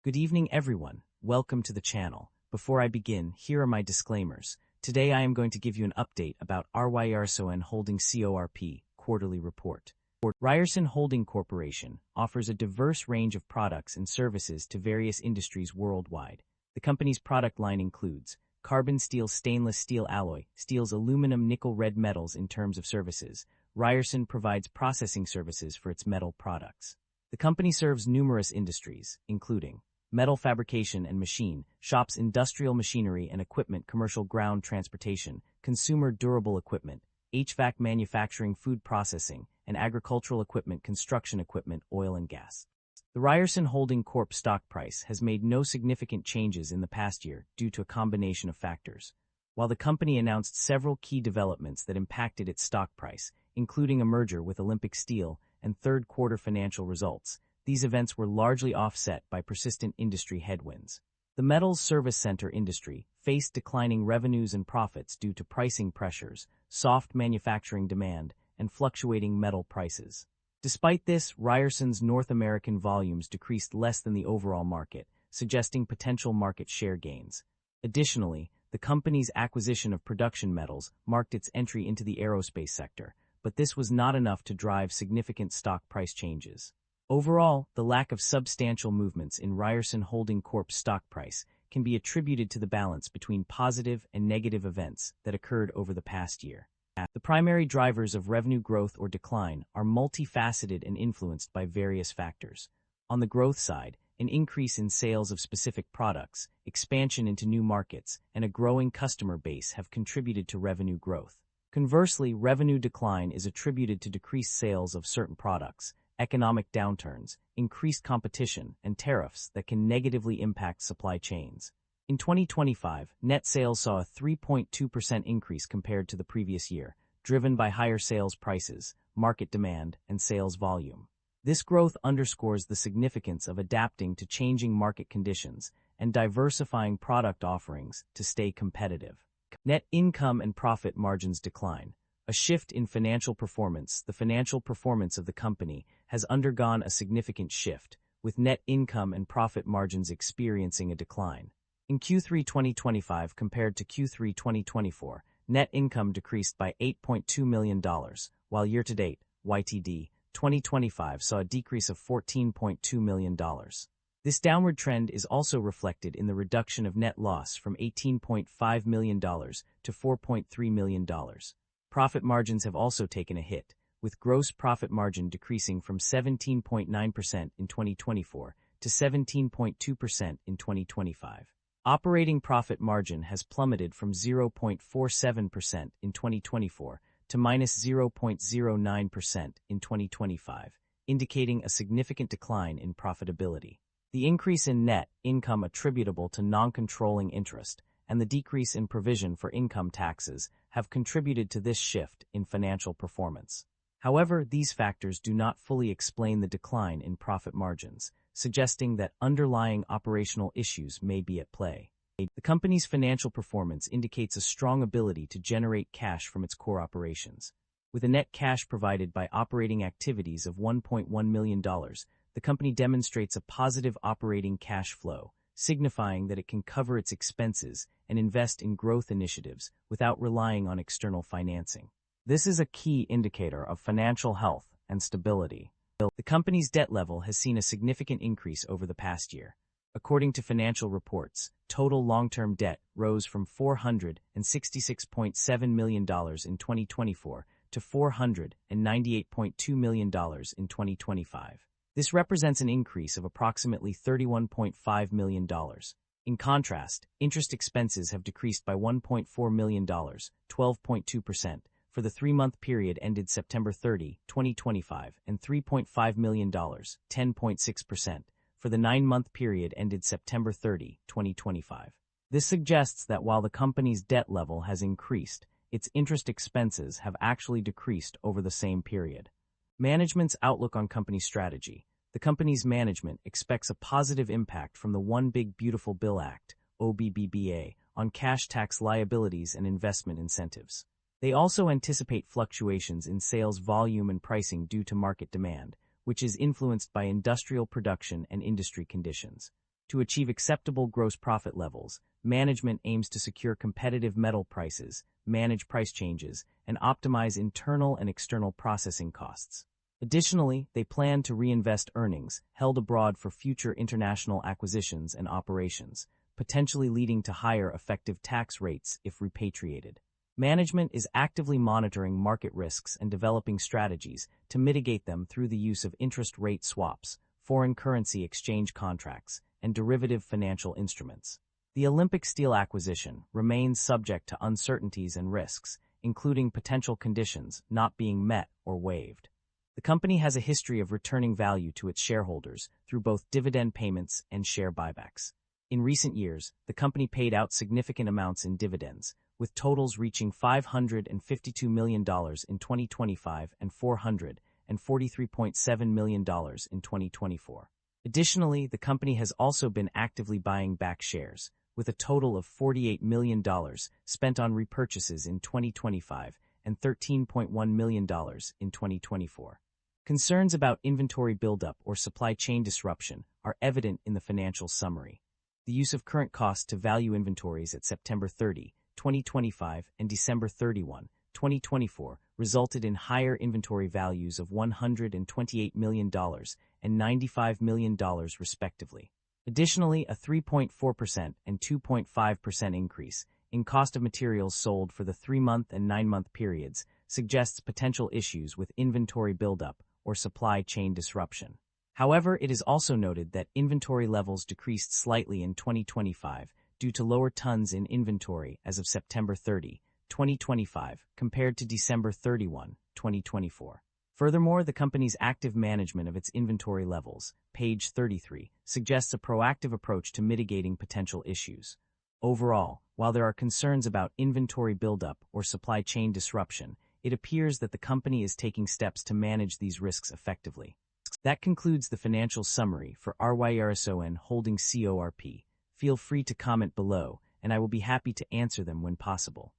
Good evening, everyone. Welcome to the channel. Before I begin, here are my disclaimers. Today I am going to give you an update about RYERSON Holding CORP quarterly report. RYERSON Holding Corporation offers a diverse range of products and services to various industries worldwide. The company's product line includes carbon steel stainless steel alloy, steels aluminum nickel red metals. In terms of services, RYERSON provides processing services for its metal products. The company serves numerous industries, including metal fabrication and machine shops, industrial machinery and equipment, commercial ground transportation, consumer durable equipment, HVAC manufacturing, food processing, and agricultural equipment, construction equipment, oil and gas. The RYERSON Holding Corp stock price has made no significant changes in the past year due to a combination of factors. While the company announced several key developments that impacted its stock price, including a merger with Olympic Steel and third-quarter financial results, these events were largely offset by persistent industry headwinds. The metals service center industry faced declining revenues and profits due to pricing pressures, soft manufacturing demand, and fluctuating metal prices. Despite this, RYERSON's North American volumes decreased less than the overall market, suggesting potential market share gains. Additionally, the company's acquisition of Production Metals marked its entry into the aerospace sector, but this was not enough to drive significant stock price changes. Overall, the lack of substantial movements in RYERSON Holding Corp's stock price can be attributed to the balance between positive and negative events that occurred over the past year. The primary drivers of revenue growth or decline are multifaceted and influenced by various factors. On the growth side, an increase in sales of specific products, expansion into new markets, and a growing customer base have contributed to revenue growth. Conversely, revenue decline is attributed to decreased sales of certain products, economic downturns, increased competition, and tariffs that can negatively impact supply chains. In 2025, net sales saw a 3.2% increase compared to the previous year, driven by higher sales prices, market demand, and sales volume. This growth underscores the significance of adapting to changing market conditions and diversifying product offerings to stay competitive. Net income and profit margins decline. A shift in financial performance. The financial performance of the company has undergone a significant shift, with net income and profit margins experiencing a decline. In Q3 2025 compared to Q3 2024, net income decreased by $8.2 million, while year-to-date, YTD, 2025 saw a decrease of $14.2 million. This downward trend is also reflected in the reduction of net loss from $18.5 million to $4.3 million. Profit margins have also taken a hit, with gross profit margin decreasing from 17.9% in 2024 to 17.2% in 2025. Operating profit margin has plummeted from 0.47% in 2024 to -0.09% in 2025, indicating a significant decline in profitability. The increase in net income attributable to non-controlling interest and the decrease in provision for income taxes have contributed to this shift in financial performance. However, these factors do not fully explain the decline in profit margins, suggesting that underlying operational issues may be at play. The company's financial performance indicates a strong ability to generate cash from its core operations. With a net cash provided by operating activities of $1.1 million, the company demonstrates a positive operating cash flow, signifying that it can cover its expenses and invest in growth initiatives without relying on external financing. This is a key indicator of financial health and stability. The company's debt level has seen a significant increase over the past year. According to financial reports, total long-term debt rose from $466.7 million in 2024 to $498.2 million in 2025. This represents an increase of approximately $31.5 million. In contrast, interest expenses have decreased by $1.4 million, 12.2%, for the 3-month period ended September 30, 2025, and $3.5 million, 10.6%, for the 9-month period ended September 30, 2025. This suggests that while the company's debt level has increased, its interest expenses have actually decreased over the same period. Management's outlook on company strategy. The company's management expects a positive impact from the One Big Beautiful Bill Act, OBBBA, on cash tax liabilities and investment incentives. They also anticipate fluctuations in sales volume and pricing due to market demand, which is influenced by industrial production and industry conditions. To achieve acceptable gross profit levels, management aims to secure competitive metal prices, manage price changes, and optimize internal and external processing costs. Additionally, they plan to reinvest earnings held abroad for future international acquisitions and operations, potentially leading to higher effective tax rates if repatriated. Management is actively monitoring market risks and developing strategies to mitigate them through the use of interest rate swaps, foreign currency exchange contracts, and derivative financial instruments. The Olympic Steel acquisition remains subject to uncertainties and risks, including potential conditions not being met or waived. The company has a history of returning value to its shareholders through both dividend payments and share buybacks. In recent years, the company paid out significant amounts in dividends, with totals reaching $552 million in 2025 and $443.7 million in 2024. Additionally, the company has also been actively buying back shares, with a total of $48 million spent on repurchases in 2025 and $13.1 million in 2024. Concerns about inventory buildup or supply chain disruption are evident in the financial summary. The use of current cost to value inventories at September 30, 2025 and December 31, 2024 resulted in higher inventory values of $128 million and $95 million respectively. Additionally, a 3.4% and 2.5% increase in cost of materials sold for the 3-month and 9-month periods suggests potential issues with inventory buildup or supply chain disruption. However, it is also noted that inventory levels decreased slightly in 2025 due to lower tons in inventory as of September 30, 2025, compared to December 31, 2024. Furthermore, the company's active management of its inventory levels, page 33, suggests a proactive approach to mitigating potential issues. Overall, while there are concerns about inventory buildup or supply chain disruption, it appears that the company is taking steps to manage these risks effectively. That concludes the financial summary for RYERSON Holding CORP. Feel free to comment below, and I will be happy to answer them when possible.